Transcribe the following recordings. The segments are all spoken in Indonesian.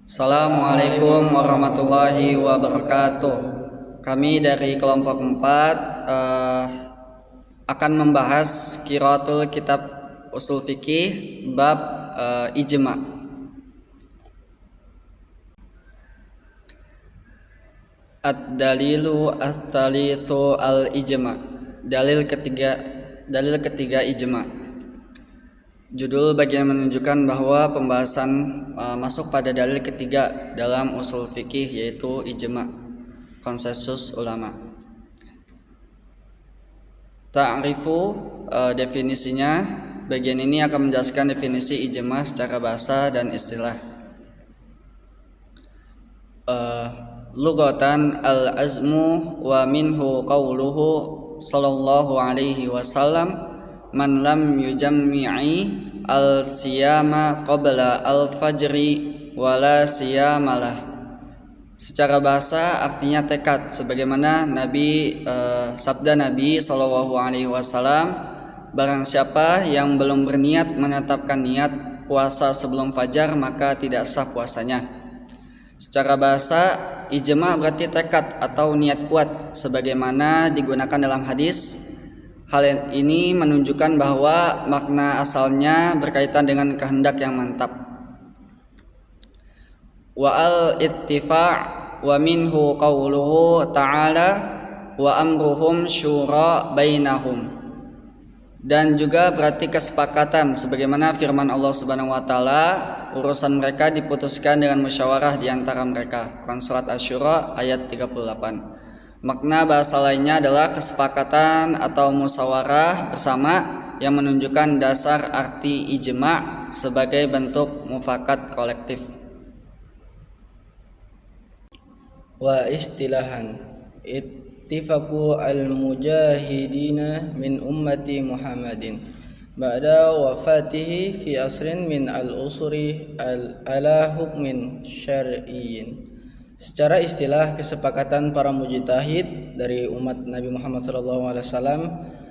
Assalamualaikum warahmatullahi wabarakatuh. Kami dari kelompok 4 akan membahas qiraatul kitab usul fikih bab ijma. Ad-dalilu ats-tsalitsu al-ijma. Dalil ketiga ijma. Judul bagian menunjukkan bahwa pembahasan masuk pada dalil ketiga dalam usul fikih, yaitu ijma, konsensus ulama. Ta'rifu, definisinya. Bagian ini akan menjelaskan definisi ijma secara bahasa dan istilah. Lughatan al-azmu wa minhu qawluhu sallallahu alaihi wasallam, man lam yujammi'i al-siyama qabla al-fajri wala siyamalah. Secara bahasa artinya tekad, sebagaimana sabda Nabi sallallahu alaihi wasallam, barang siapa yang belum berniat menetapkan niat puasa sebelum fajar, maka tidak sah puasanya. Secara bahasa, ijma berarti tekad atau niat kuat, sebagaimana digunakan dalam hadis. Hal ini menunjukkan bahwa makna asalnya berkaitan dengan kehendak yang mantap. Wa al-ittifa' wa minhu qawluhu ta'ala wa amruhum syura bainahum. Dan juga berarti kesepakatan, sebagaimana firman Allah Subhanahu wa taala, urusan mereka diputuskan dengan musyawarah di antara mereka. Quran surat Asy-Syura ayat 38. Makna bahasa lainnya adalah kesepakatan atau musyawarah bersama, yang menunjukkan dasar arti ijma sebagai bentuk mufakat kolektif. Wa istilahan ittifaqu al-mujahidina min ummati Muhammadin ba'da wafatihi fi asrin min al-usri ala hukmin syar'iyyin. Secara istilah, kesepakatan para mujtahid dari umat Nabi Muhammad SAW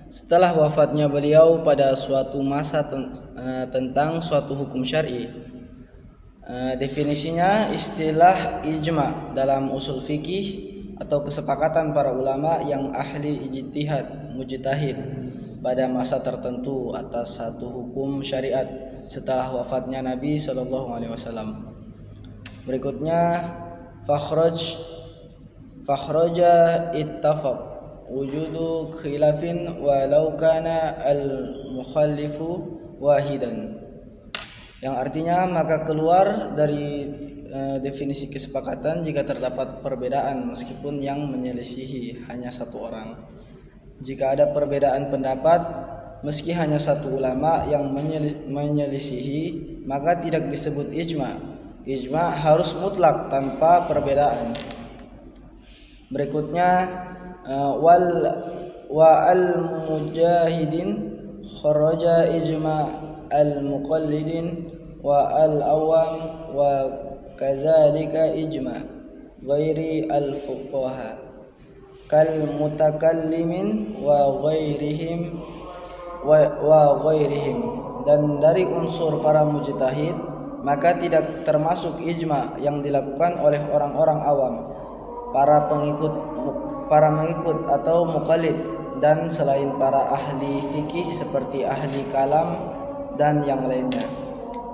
setelah wafatnya beliau pada suatu masa tentang suatu hukum syar'i. Definisinya, istilah ijma dalam usul fikih atau kesepakatan para ulama yang ahli ijtihad, mujtahid pada masa tertentu atas satu hukum syariat setelah wafatnya Nabi SAW. Berikutnya, fakhraja ittafaq wujudu khilafin walau kana al-mukhallifu wahidan, yang artinya maka keluar dari definisi kesepakatan jika terdapat perbedaan meskipun yang menyelisihi hanya satu orang. Jika ada perbedaan pendapat meski hanya satu ulama yang menyelisihi, maka tidak disebut ijma. Ijma harus mutlak tanpa perbedaan. Berikutnya, wa al-mujahidin kharaja ijma al-muqallidin wa al-awam wa kazalika ijma ghairi al-fuqaha kal mutakallimin wa ghairihim. Dan dari unsur para mujtahid, maka tidak termasuk ijma yang dilakukan oleh orang-orang awam, para mengikut atau muqallid, dan selain para ahli fikih seperti ahli kalam dan yang lainnya.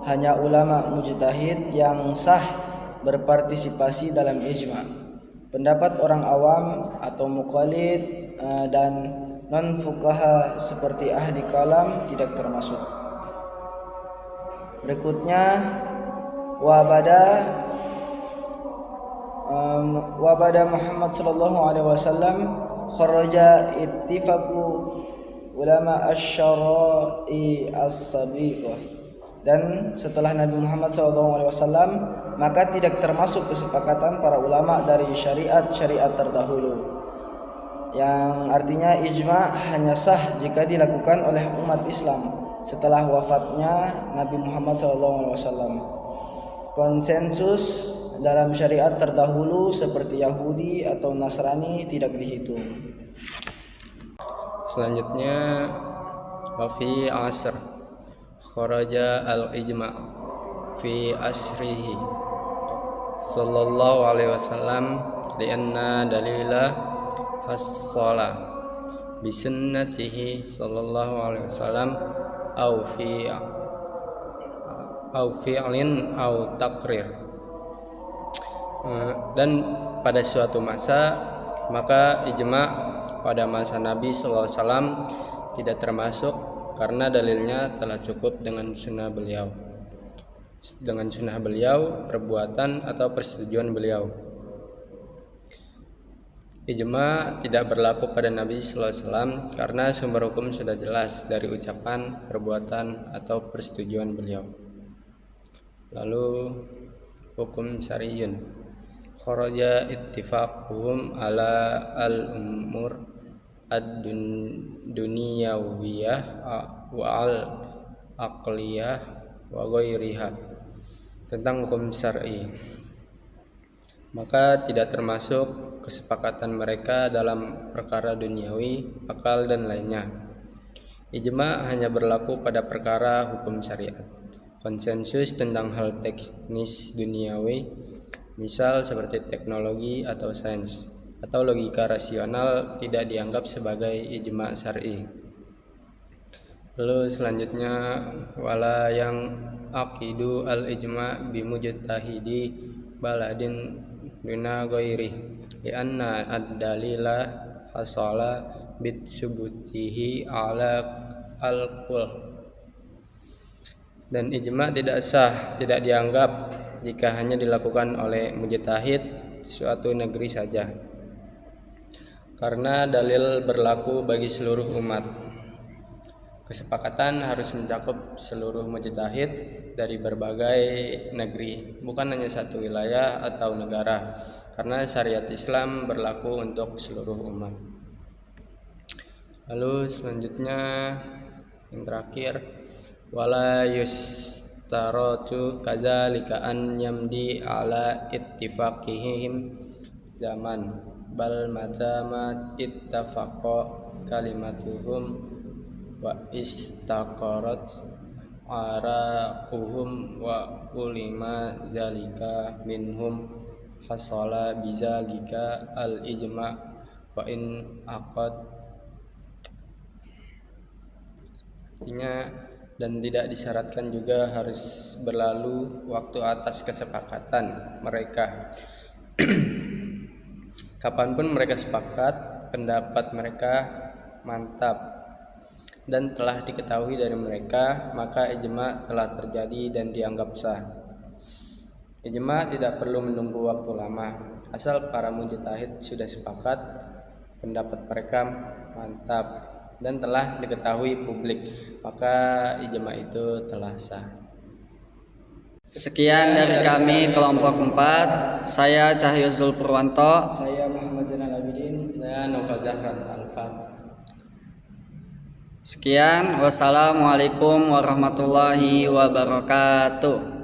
Hanya ulama mujtahid yang sah berpartisipasi dalam ijma. Pendapat orang awam atau muqallid dan non-fuqaha seperti ahli kalam tidak termasuk. Berikutnya, wabada Muhammad sallallahu alaihi wasallam kharaja ittifaqu ulama asy-syara'i as-sabiqah. Dan setelah Nabi Muhammad sallallahu alaihi wasallam, maka tidak termasuk kesepakatan para ulama dari syariat-syariat terdahulu, yang artinya ijma hanya sah jika dilakukan oleh umat Islam setelah wafatnya Nabi Muhammad SAW. Konsensus dalam syariat terdahulu seperti Yahudi atau Nasrani tidak dihitung. Selanjutnya, wafi asr kharaja al-ijma fi asrihi sallallahu alaihi wasallam lianna dalila hassala bi sunnatihi sallallahu alaihi wasallam au fi'lin au takrir. Dan pada suatu masa maka ijma pada masa Nabi sallallahu alaihi wasallam tidak termasuk karena dalilnya telah cukup dengan sunnah beliau, perbuatan atau persetujuan beliau. Ijma tidak berlaku pada Nabi sallallahu alaihi wasallam karena sumber hukum sudah jelas dari ucapan, perbuatan atau persetujuan beliau. Lalu hukum syar'iyyun, kharaja ittifaquhum ala al-umur ad-dunyawiyah wa al-aqliyah wa ghairiha. Tentang hukum syar'i, maka tidak termasuk kesepakatan mereka dalam perkara duniawi, akal dan lainnya. Ijma hanya berlaku pada perkara hukum syariat. Konsensus tentang hal teknis duniawi, misal seperti teknologi atau sains atau logika rasional, tidak dianggap sebagai ijma syar'i. Lalu selanjutnya, wala yang aqidu al ijma bi mujtahidi baladin duna ghairi li anna ad-dalila hasala bit subutihi ala al-qul. Dan ijma tidak sah, tidak dianggap jika hanya dilakukan oleh mujtahid suatu negeri saja, karena dalil berlaku bagi seluruh umat. Kesepakatan harus mencakup seluruh mujtahid dari berbagai negeri, bukan hanya satu wilayah atau negara, karena syariat Islam berlaku untuk seluruh umat. Lalu selanjutnya yang terakhir, wala yustaratu kadzalika an yamdi ala ittifaqihim zaman bal majamat ittafaqa kalimatuhum wa istaqarat araquhum wa ulima zalika minhum hasala bizalika al ijma wa in aqad. Artinya, dan tidak disyaratkan juga harus berlalu waktu atas kesepakatan mereka. Kapanpun mereka sepakat, pendapat mereka mantap dan telah diketahui dari mereka, maka ijma telah terjadi dan dianggap sah. Ijma tidak perlu menunggu waktu lama, asal para mujtahid sudah sepakat, pendapat mereka mantap dan telah diketahui publik, maka ijma itu telah sah. Sekian dari kami kelompok 4. Saya Cahyozul Purwanto. Saya Muhammad Zainal Abidin. Saya Nova Zahran Alfat. Sekian, wassalamualaikum warahmatullahi wabarakatuh.